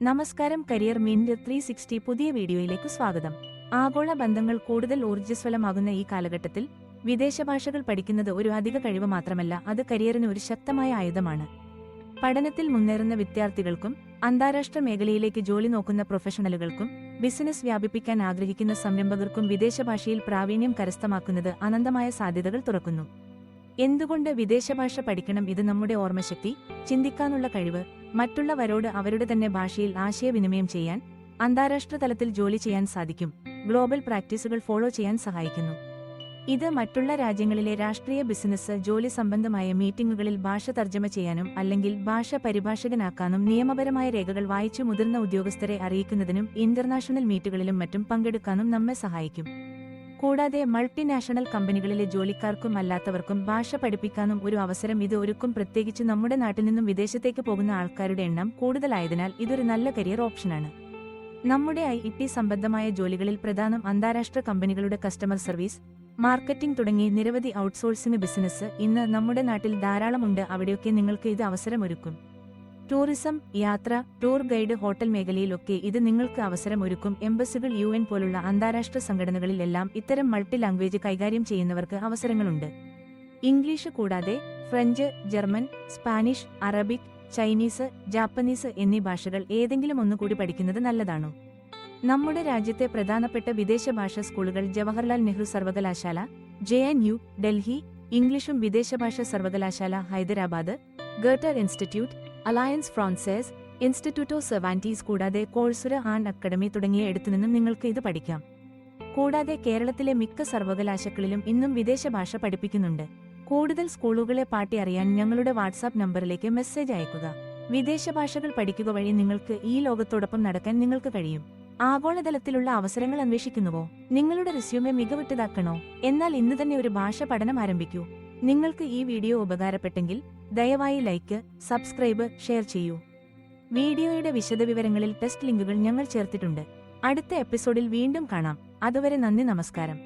നമസ്കാരം. Career mint 360 പുതിയ വീഡിയോയിലേക്ക് സ്വാഗതം. ആഗോള ബന്ധങ്ങൾ കൂടുതൽ ഊർജ്ജസ്വലമാകുന്ന ഈ കാലഘട്ടത്തിൽ വിദേശ ഭാഷകൾ പഠിക്കുന്നത് ഒരു അധിക കഴിവ് മാത്രമല്ല, അത് കരിയറിന് ഒരു ശക്തമായ ആയുധമാണ്. പഠനത്തിൽ മുന്നേറുന്ന വിദ്യാർത്ഥികൾക്കും അന്താരാഷ്ട്ര മേഖലയിലേക്ക് ജോലി നോക്കുന്ന പ്രൊഫഷണലുകൾക്കും ബിസിനസ് വ്യാപിപ്പിക്കാൻ ആഗ്രഹിക്കുന്ന സംരംഭകർക്കും വിദേശ ഭാഷയിൽ പ്രാവീണ്യം കരസ്ഥമാക്കുന്നത് അനന്തമായ സാധ്യതകൾ തുറക്കുന്നു. എന്തുകൊണ്ട് വിദേശഭാഷ പഠിക്കണം? ഇത് നമ്മുടെ ഓർമ്മശക്തി, ചിന്തിക്കാനുള്ള കഴിവ്, മറ്റുള്ളവരോട് അവരുടെ തന്നെ ഭാഷയിൽ ആശയവിനിമയം ചെയ്യാൻ, അന്താരാഷ്ട്ര തലത്തിൽ ജോലി ചെയ്യാൻ സാധിക്കും, ഗ്ലോബൽ പ്രാക്ടീസുകൾ ഫോളോ ചെയ്യാൻ സഹായിക്കുന്നു. ഇത് മറ്റുള്ള രാജ്യങ്ങളിലെ രാഷ്ട്രീയ, ബിസിനസ്, ജോലി സംബന്ധമായ മീറ്റിംഗുകളിൽ ഭാഷ തർജ്ജമ ചെയ്യാനും അല്ലെങ്കിൽ ഭാഷ പരിഭാഷകനാക്കാനും, നിയമപരമായ രേഖകൾ വായിച്ചു മുതിർന്ന ഉദ്യോഗസ്ഥരെ അറിയിക്കുന്നതിനും, ഇന്റർനാഷണൽ മീറ്റുകളിലും മറ്റും പങ്കെടുക്കാനും നമ്മെ സഹായിക്കും. കൂടാതെ മൾട്ടിനാഷണൽ കമ്പനികളിലെ ജോലിക്കാർക്കും അല്ലാത്തവർക്കും ഭാഷ പഠിപ്പിക്കാനും ഒരു അവസരം ഇത് ഒരുക്കും. പ്രത്യേകിച്ച് നമ്മുടെ നാട്ടിൽ നിന്നും വിദേശത്തേക്ക് പോകുന്ന ആൾക്കാരുടെ എണ്ണം കൂടുതലായതിനാൽ ഇതൊരു നല്ല കരിയർ ഓപ്ഷനാണ്. നമ്മുടെ IT സംബന്ധമായ ജോലികളിൽ പ്രധാനം അന്താരാഷ്ട്ര കമ്പനികളുടെ കസ്റ്റമർ സർവീസ്, മാർക്കറ്റിംഗ് തുടങ്ങി നിരവധി ഔട്ട്സോഴ്സിംഗ് ബിസിനസ് ഇന്ന് നമ്മുടെ നാട്ടിൽ ധാരാളമുണ്ട്. അവിടെയൊക്കെ നിങ്ങൾക്ക് ഇത് അവസരമൊരുക്കും. ടൂറിസം, യാത്ര, ടൂർ ഗൈഡ്, ഹോട്ടൽ മേഖലയിലൊക്കെ ഇത് നിങ്ങൾക്ക് അവസരമൊരുക്കും. എംബസികൾ, UN പോലുള്ള അന്താരാഷ്ട്ര സംഘടനകളിലെല്ലാം ഇത്തരം മൾട്ടി ലാംഗ്വേജ് കൈകാര്യം ചെയ്യുന്നവർക്ക് അവസരങ്ങളുണ്ട്. ഇംഗ്ലീഷ് കൂടാതെ French, German, Spanish, Arabic, Chinese, Japanese എന്നീ ഭാഷകൾ ഏതെങ്കിലും ഒന്നുകൂടി പഠിക്കുന്നത് നല്ലതാണോ? നമ്മുടെ രാജ്യത്തെ പ്രധാനപ്പെട്ട വിദേശ ഭാഷാ സ്കൂളുകൾ ജവഹർലാൽ നെഹ്റു സർവകലാശാല, JNU, ഡൽഹി, ഇംഗ്ലീഷും വിദേശഭാഷ സർവകലാശാല, ഹൈദരാബാദ്, ഗേർട്ടർ ഇൻസ്റ്റിറ്റ്യൂട്ട്, അലയൻസ് ഫ്രാൻസേസ്, ഇൻസ്റ്റിറ്റ്യൂട്ടോ സെർവാന്റീസ് കൂടാതെ കോഴ്സുര ആൻഡ് അക്കാഡമി തുടങ്ങിയ ഇടത്തുനിന്നും നിങ്ങൾക്ക് ഇത് പഠിക്കാം. കൂടാതെ കേരളത്തിലെ മിക്ക സർവകലാശാലകളിലും ഇന്നും വിദേശ ഭാഷ പഠിപ്പിക്കുന്നുണ്ട്. കൂടുതൽ സ്കൂളുകളെ പാട്ടി അറിയാൻ ഞങ്ങളുടെ വാട്സാപ്പ് നമ്പറിലേക്ക് മെസ്സേജ് അയക്കുക. വിദേശ ഭാഷകൾ പഠിക്കുക വഴി നിങ്ങൾക്ക് ഈ ലോകത്തോടൊപ്പം നടക്കാൻ നിങ്ങൾക്ക് കഴിയും. ആഗോളതലത്തിലുള്ള അവസരങ്ങൾ അന്വേഷിക്കുന്നുവോ? നിങ്ങളുടെ റിസ്യൂമെ മികവുറ്റതാക്കണോ? എന്നാൽ ഇന്ന് തന്നെ ഒരു ഭാഷ പഠനം ആരംഭിക്കൂ. നിങ്ങൾക്ക് ഈ വീഡിയോ ഉപകാരപ്പെട്ടെങ്കിൽ ദയവായി ലൈക്ക്, സബ്സ്ക്രൈബ്, ഷെയർ ചെയ്യൂ. വീഡിയോയുടെ വിശദവിവരങ്ങളിൽ ടെസ്റ്റ് ലിങ്കുകൾ ഞങ്ങൾ ചേർത്തിട്ടുണ്ട്. അടുത്ത എപ്പിസോഡിൽ വീണ്ടും കാണാം. അതുവരെ നന്ദി, നമസ്കാരം.